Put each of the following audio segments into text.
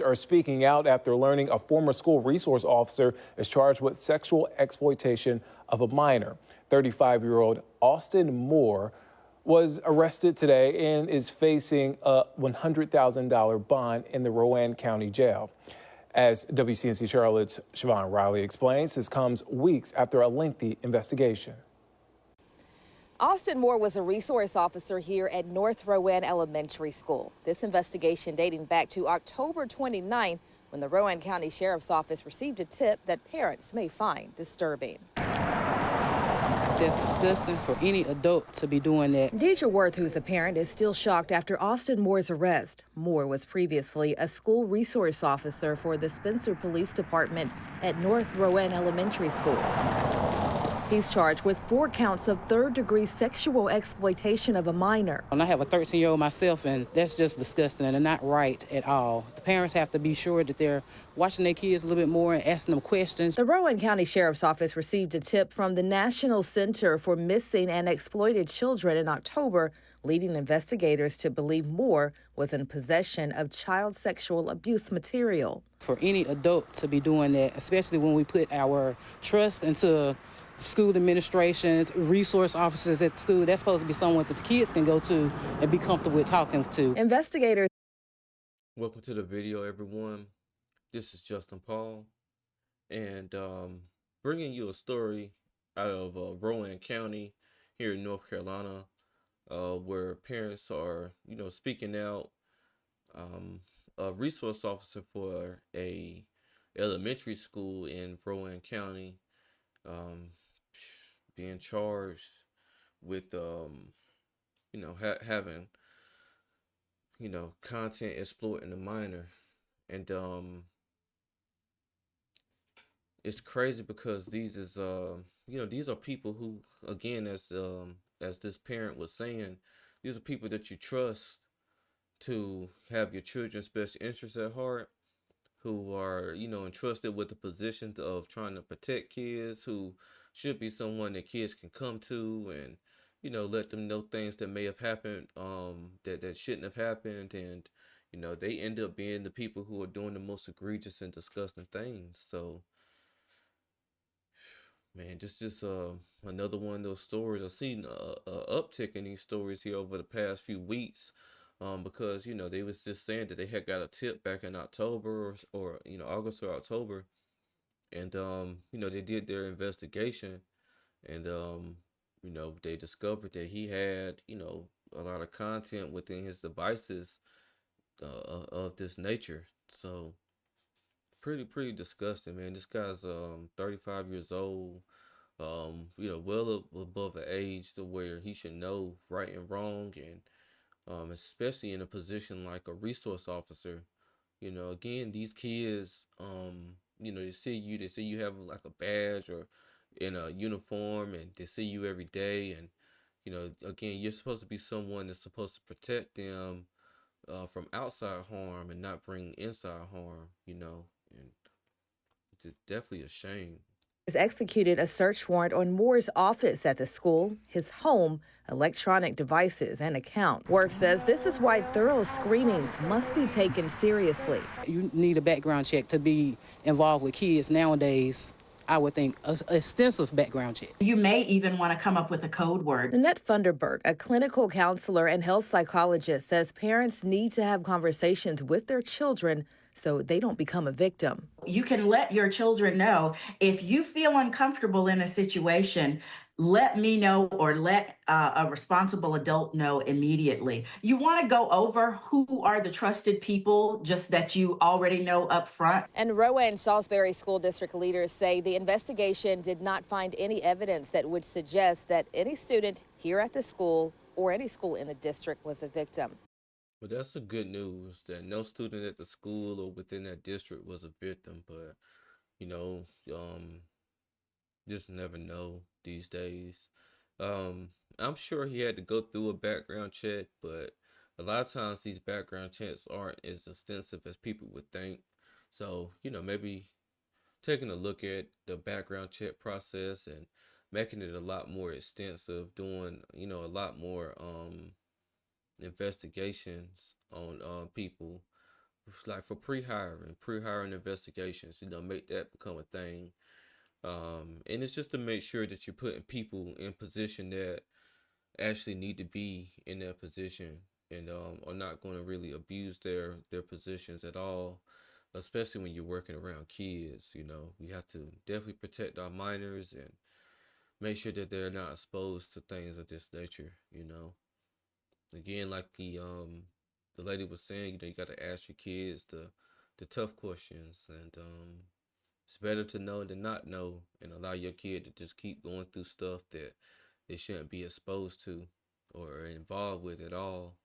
are speaking out after learning a former school resource officer is charged with sexual exploitation of a minor. 35-year-old Austin Moore was arrested today and is facing a $100,000 bond in the Rowan County Jail. As WCNC Charlotte's Siobhan Riley explains, this comes weeks after a lengthy investigation. Austin Moore was a resource officer here at North Rowan Elementary School. This investigation dating back to October 29th, when the Rowan County Sheriff's Office received a tip that parents may find disturbing. That's disgusting for any adult to be doing that. Deidre Worth, who's a parent, is still shocked after Austin Moore's arrest. Moore was previously a school resource officer for the Spencer Police Department at North Rowan Elementary School. He's charged with 4 counts of third-degree sexual exploitation of a minor. And I have a 13-year-old myself, and that's just disgusting and not right at all. The parents have to be sure that they're watching their kids a little bit more and asking them questions. The Rowan County Sheriff's Office received a tip from the National Center for Missing and Exploited Children in October, leading investigators to believe Moore was in possession of child sexual abuse material. For any adult to be doing that, especially when we put our trust into school administrations, resource officers at school, that's supposed to be someone that the kids can go to and be comfortable with talking to. Investigators. Welcome to the video, everyone. This is Justin Paul, and bringing you a story out of Rowan County here in North Carolina, where parents are, speaking out. A resource officer for a elementary school in Rowan County, being charged with having content exploiting a minor. And it's crazy because these is these are people who, again, as this parent was saying, these are people that you trust to have your children's best interests at heart, who are, entrusted with the position of trying to protect kids, who should be someone that kids can come to and, let them know things that may have happened, that shouldn't have happened. And, they end up being the people who are doing the most egregious and disgusting things. So, man, just another one of those stories. I've seen a uptick in these stories here over the past few weeks. Because they was just saying that they had got a tip back in October or August or October, and they did their investigation, and they discovered that he had a lot of content within his devices of this nature. So pretty disgusting, man. This guy's 35 years old, well up above the age to where he should know right and wrong, and especially in a position like a resource officer. Again, these kids, they see you have like a badge or in a uniform, and they see you every day. And, again, you're supposed to be someone that's supposed to protect them from outside harm and not bring inside harm, and it's definitely a shame. Executed a search warrant on Moore's office at the school, his home, electronic devices, and account. Worth says this is why thorough screenings must be taken seriously. You need a background check to be involved with kids nowadays. I would think an extensive background check. You may even want to come up with a code word. Annette Funderburg, a clinical counselor and health psychologist, says parents need to have conversations with their children so they don't become a victim. You can let your children know if you feel uncomfortable in a situation. Let me know, or let a responsible adult know immediately. You want to go over who are the trusted people, just that you already know up front. And Rowan Salisbury School District leaders say the investigation did not find any evidence that would suggest that any student here at the school or any school in the district was a victim. Well, that's the good news, that no student at the school or within that district was a victim. But, just never know these days. I'm sure he had to go through a background check, but a lot of times these background checks aren't as extensive as people would think. So, maybe taking a look at the background check process and making it a lot more extensive, doing, a lot more investigations on people like for pre-hiring investigations, make that become a thing. And it's just to make sure that you're putting people in position that actually need to be in that position, and are not going to really abuse their positions at all, especially when you're working around kids. We have to definitely protect our minors and make sure that they're not exposed to things of this nature. Again, like the lady was saying, you got to ask your kids the tough questions, and it's better to know than not know, and allow your kid to just keep going through stuff that they shouldn't be exposed to or involved with at all.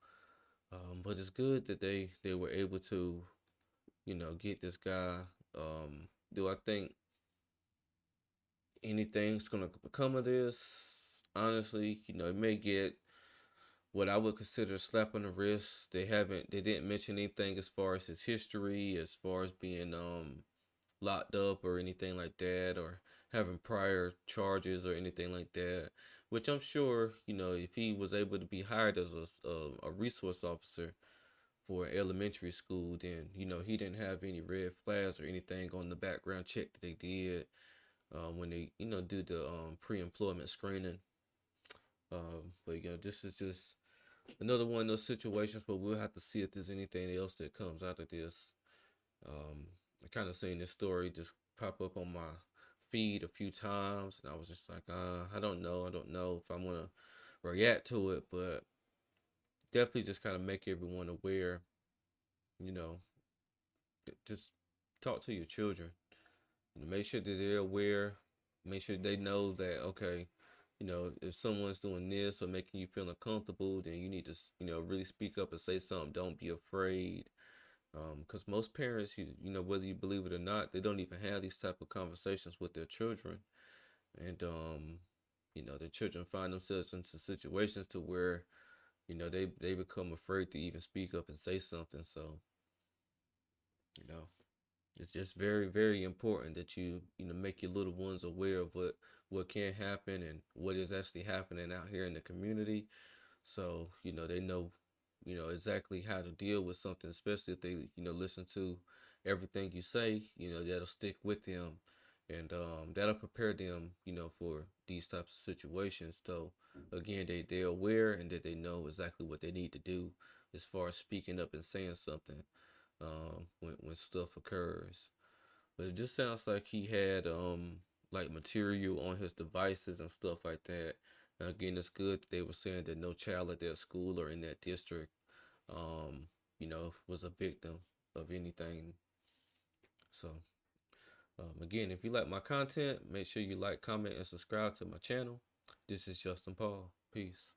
But it's good that they were able to, get this guy. Do I think anything's gonna become of this? Honestly, it may get what I would consider a slap on the wrist. They didn't mention anything as far as his history, as far as being locked up or anything like that, or having prior charges or anything like that. Which I'm sure, if he was able to be hired as a resource officer for elementary school, then he didn't have any red flags or anything on the background check that they did when they do the pre-employment screening. But this is just another one of those situations, but we'll have to see if there's anything else that comes out of this. I kind of seen this story just pop up on my feed a few times, and I was just like, I don't know if I'm gonna react to it, but definitely just kind of make everyone aware. You know, just talk to your children. Make sure that they're aware. Make sure they know that, okay, if someone's doing this or making you feel uncomfortable, then you need to really speak up and say something. Don't be afraid. Because most parents, whether you believe it or not, they don't even have these type of conversations with their children, and their children find themselves into situations to where they become afraid to even speak up and say something. So you know it's just very, very important that you make your little ones aware of what can happen and what is actually happening out here in the community, so they know exactly how to deal with something, especially if they listen to everything you say. That'll stick with them, and that'll prepare them for these types of situations. So again, they're aware, and that they know exactly what they need to do as far as speaking up and saying something when stuff occurs. But it just sounds like he had like material on his devices and stuff like that. And again, it's good that they were saying that no child at that school or in that district was a victim of anything. So again, if you like my content, make sure you like, comment, and subscribe to my channel. This is Justin Paul. Peace.